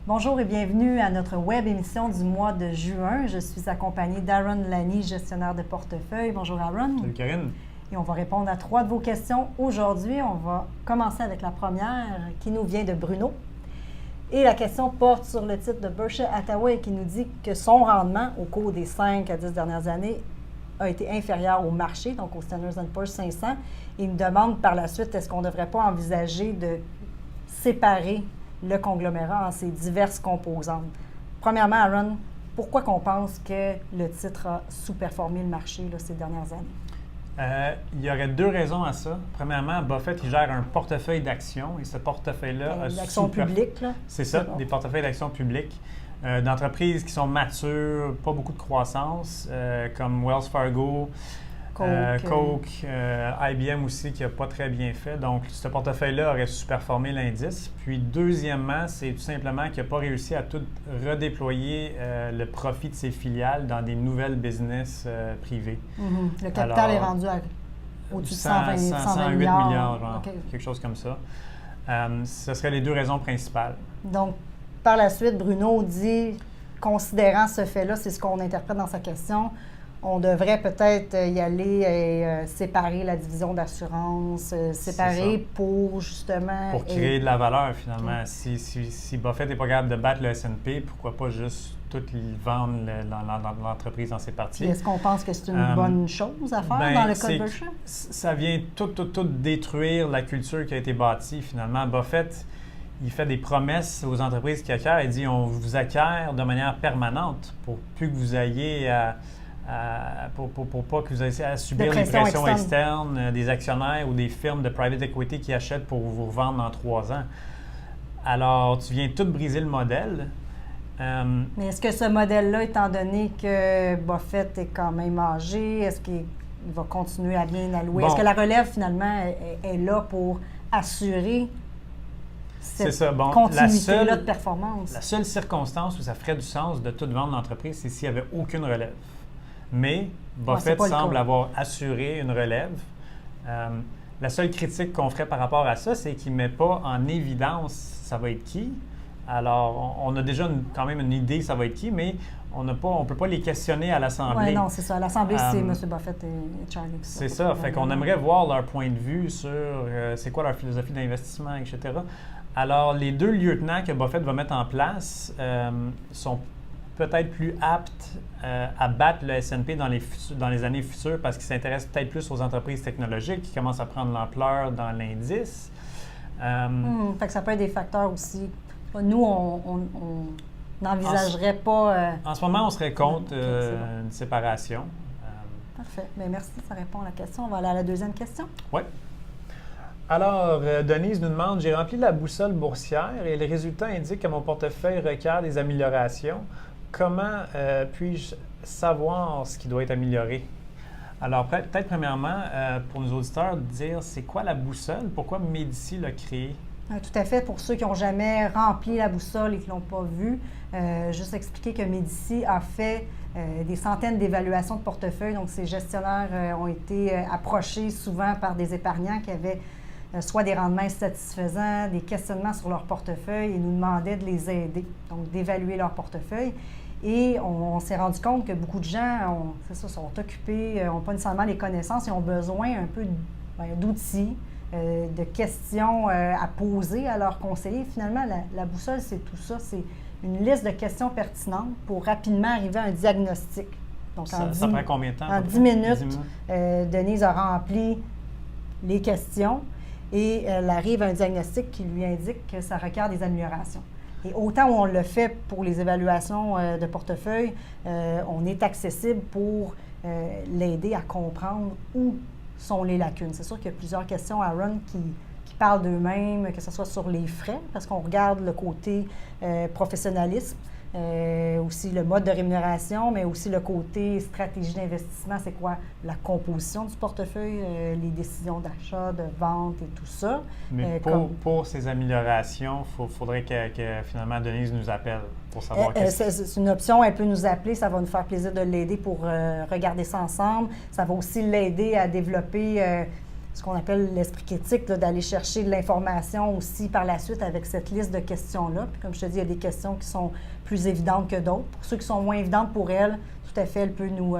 Bonjour et bienvenue à notre web émission du mois de juin. Je suis accompagnée d'Aaron Lani, gestionnaire de portefeuille. Bonjour Aaron. Salut Karine. Et on va répondre à 3 de vos questions aujourd'hui. On va commencer avec la première qui nous vient de Bruno. Et la question porte sur le titre de Berkshire Hathaway qui nous dit que son rendement au cours des 5 à 10 dernières années a été inférieur au marché, donc au Standard & Poor's 500. Il nous demande par la suite, est-ce qu'on ne devrait pas envisager de séparer le conglomérat en ses diverses composantes? Premièrement, Aaron, pourquoi qu'on pense que le titre a sous-performé le marché ces dernières années? Il y aurait 2 raisons à ça. Premièrement, Buffett, il gère un portefeuille d'actions et ce portefeuille-là a d'actions publiques, là? C'est ça, des portefeuilles d'actions publiques d'entreprises qui sont matures, pas beaucoup de croissance, comme Wells Fargo, Coke, IBM aussi, qui n'a pas très bien fait. Donc, ce portefeuille-là aurait sous-performé l'indice. Puis, deuxièmement, c'est tout simplement qu'il n'a pas réussi à tout redéployer le profit de ses filiales dans des nouvelles business privées. Mm-hmm. Le capital est rendu au-dessus de 108 milliards, genre, okay. Quelque chose comme ça. Ce seraient les 2 raisons principales. Donc, par la suite, Bruno dit, considérant ce fait-là, c'est ce qu'on interprète dans sa question, on devrait peut-être y aller et séparer la division d'assurance, séparer pour justement... Pour créer de la valeur, finalement. Si Buffett n'est pas capable de battre le S&P, pourquoi pas juste tout vendre l'entreprise dans ses parties? Est-ce qu'on pense que c'est une bonne chose à faire dans le cas de Berkshire? Ça vient tout détruire la culture qui a été bâtie, finalement. Buffett, il fait des promesses aux entreprises qui acquièrent. Il dit, on vous acquiert de manière permanente pour plus que vous ayez pour pas que vous ayez à subir des pressions externes des actionnaires ou des firmes de private equity qui achètent pour vous revendre dans 3 ans. Alors, tu viens tout briser le modèle. Mais est-ce que ce modèle-là, étant donné que Buffett est quand même âgé, est-ce qu'il va continuer à bien allouer? Est-ce que la relève, finalement, est là pour assurer cette continuité-là de performance? La seule circonstance où ça ferait du sens de tout vendre l'entreprise, c'est s'il n'y avait aucune relève. Mais Buffett semble avoir assuré une relève. La seule critique qu'on ferait par rapport à ça, c'est qu'il ne met pas en évidence ça va être qui. Alors, on a déjà quand même une idée ça va être qui, mais on ne peut pas les questionner à l'Assemblée. Oui, non, c'est ça. L'Assemblée, c'est M. Buffett et Charlie. C'est ça. Fait qu'on aimerait voir leur point de vue sur c'est quoi leur philosophie d'investissement, etc. Alors, les 2 lieutenants que Buffett va mettre en place sont peut-être plus aptes à battre le S&P dans les années futures parce qu'ils s'intéressent peut-être plus aux entreprises technologiques qui commencent à prendre l'ampleur dans l'indice. Fait que ça peut être des facteurs aussi. Nous, on n'envisagerait pas... En ce moment, on serait contre une séparation. Parfait. Bien, merci, ça répond à la question. On va aller à la deuxième question. Oui. Alors, Denise nous demande, j'ai rempli la boussole boursière et les résultats indiquent que mon portefeuille requiert des améliorations. Comment puis-je savoir ce qui doit être amélioré? Alors, peut-être premièrement, pour nos auditeurs, dire c'est quoi la boussole? Pourquoi Médici l'a créée? Tout à fait. Pour ceux qui n'ont jamais rempli la boussole et qui ne l'ont pas vue, juste expliquer que Médici a fait des centaines d'évaluations de portefeuille. Donc, ces gestionnaires ont été approchés souvent par des épargnants qui avaient soit des rendements insatisfaisants, des questionnements sur leur portefeuille et nous demandaient de les aider, donc d'évaluer leur portefeuille. Et on s'est rendu compte que beaucoup de gens sont occupés, n'ont pas nécessairement les connaissances et ont besoin un peu d'outils, de questions à poser à leurs conseillers. Finalement, la boussole, c'est tout ça. C'est une liste de questions pertinentes pour rapidement arriver à un diagnostic. Donc, ça prend combien de temps? En 10 minutes, Denise a rempli les questions et elle arrive à un diagnostic qui lui indique que ça requiert des améliorations. Et autant où on le fait pour les évaluations de portefeuille, on est accessible pour l'aider à comprendre où sont les lacunes. C'est sûr qu'il y a plusieurs questions, Aaron, qui parlent d'eux-mêmes, que ce soit sur les frais, parce qu'on regarde le côté professionnalisme, aussi le mode de rémunération, mais aussi le côté stratégie d'investissement, c'est quoi la composition du portefeuille, les décisions d'achat, de vente et tout ça. Mais pour ces améliorations, il faudrait que finalement Denise nous appelle pour savoir c'est une option, elle peut nous appeler, ça va nous faire plaisir de l'aider pour regarder ça ensemble. Ça va aussi l'aider à développer ce qu'on appelle l'esprit critique, là, d'aller chercher de l'information aussi par la suite avec cette liste de questions-là. Puis comme je te dis, il y a des questions qui sont plus évidentes que d'autres. Pour ceux qui sont moins évidentes pour elle, tout à fait, elle peut nous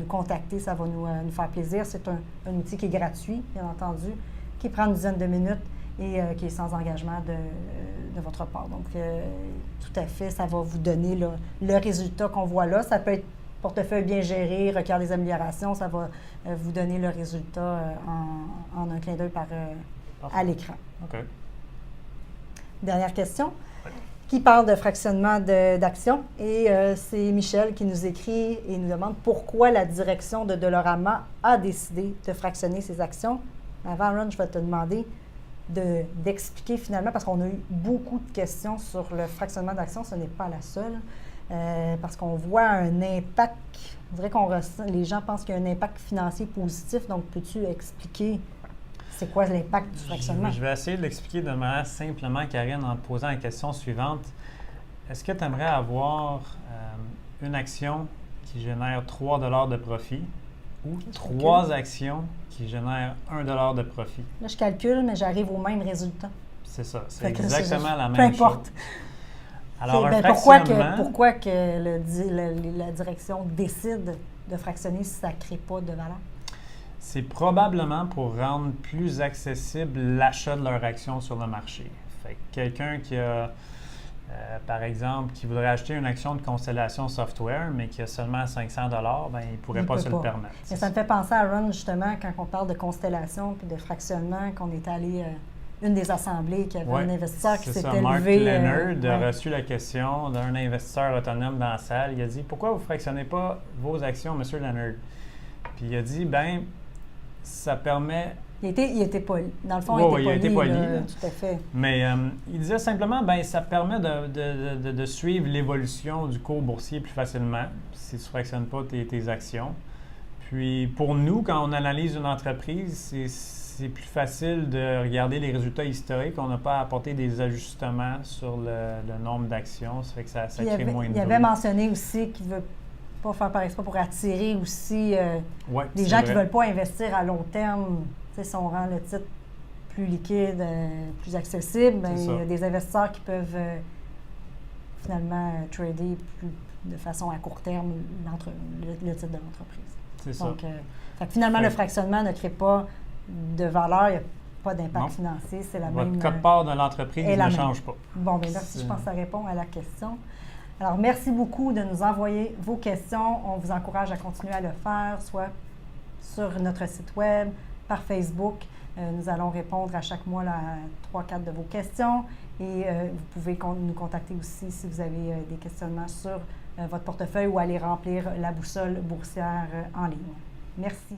contacter, ça va nous faire plaisir. C'est un outil qui est gratuit, bien entendu, qui prend une dizaine de minutes et qui est sans engagement de votre part. Donc, tout à fait, ça va vous donner là, le résultat qu'on voit là. Ça peut être portefeuille bien géré, requiert des améliorations, ça va vous donner le résultat en un clin d'œil à l'écran. OK. Dernière question. Oui. Qui parle de fractionnement d'actions? Et c'est Michel qui nous écrit et nous demande pourquoi la direction de Dollarama a décidé de fractionner ses actions. Avant, Ron, je vais te demander d'expliquer finalement, parce qu'on a eu beaucoup de questions sur le fractionnement d'actions, ce n'est pas la seule. Parce qu'on voit un impact, on dirait les gens pensent qu'il y a un impact financier positif, donc peux-tu expliquer c'est quoi l'impact du fractionnement? Je vais essayer de l'expliquer de manière simplement, Karine, en te posant la question suivante. Est-ce que tu aimerais avoir une action qui génère 3 $ de profit ou 3 actions qui génèrent 1 $ de profit? Là, je calcule, mais j'arrive au même résultat. C'est ça, c'est exactement la même chose. Peu importe. Alors, pourquoi que la direction décide de fractionner si ça ne crée pas de valeur? C'est probablement pour rendre plus accessible l'achat de leur action sur le marché. Fait que quelqu'un qui a, par exemple, qui voudrait acheter une action de Constellation Software, mais qui a seulement 500 $, ben, il ne pourrait pas se le permettre. Mais ça me fait penser à Ron, justement, quand on parle de constellation et de fractionnement, qu'on est allé... une des assemblées qui avait un investisseur qui s'était levé. Mark Leonard a reçu la question d'un investisseur autonome dans la salle. Il a dit « Pourquoi vous ne fractionnez pas vos actions, M. Leonard? » Puis il a dit « Ben, ça permet... » Il était poli. Dans le fond, il était poli. Tout à fait. Mais il disait simplement, ben ça permet de suivre l'évolution du cours boursier plus facilement si tu ne fractionnes pas tes actions. Puis pour nous, quand on analyse une entreprise, c'est plus facile de regarder les résultats historiques. On n'a pas à apporter des ajustements sur le nombre d'actions. Ça fait que ça crée moins de bruit. Il avait mentionné aussi qu'il ne veut pas faire par exprès pour attirer aussi les gens qui ne veulent pas investir à long terme. Si on rend le titre plus liquide, plus accessible, il y a des investisseurs qui peuvent finalement trader de façon à court terme le titre de l'entreprise. C'est Donc, finalement, le fractionnement ne crée pas de valeur, il n'y a pas d'impact financier. C'est la même. Votre quote-part de l'entreprise ne change pas. Bon, bien merci, je pense que ça répond à la question. Alors, merci beaucoup de nous envoyer vos questions. On vous encourage à continuer à le faire, soit sur notre site web, par Facebook. Nous allons répondre à chaque mois à 3-4 de vos questions. Et vous pouvez nous contacter aussi si vous avez des questionnements sur votre portefeuille ou aller remplir la boussole boursière en ligne. Merci.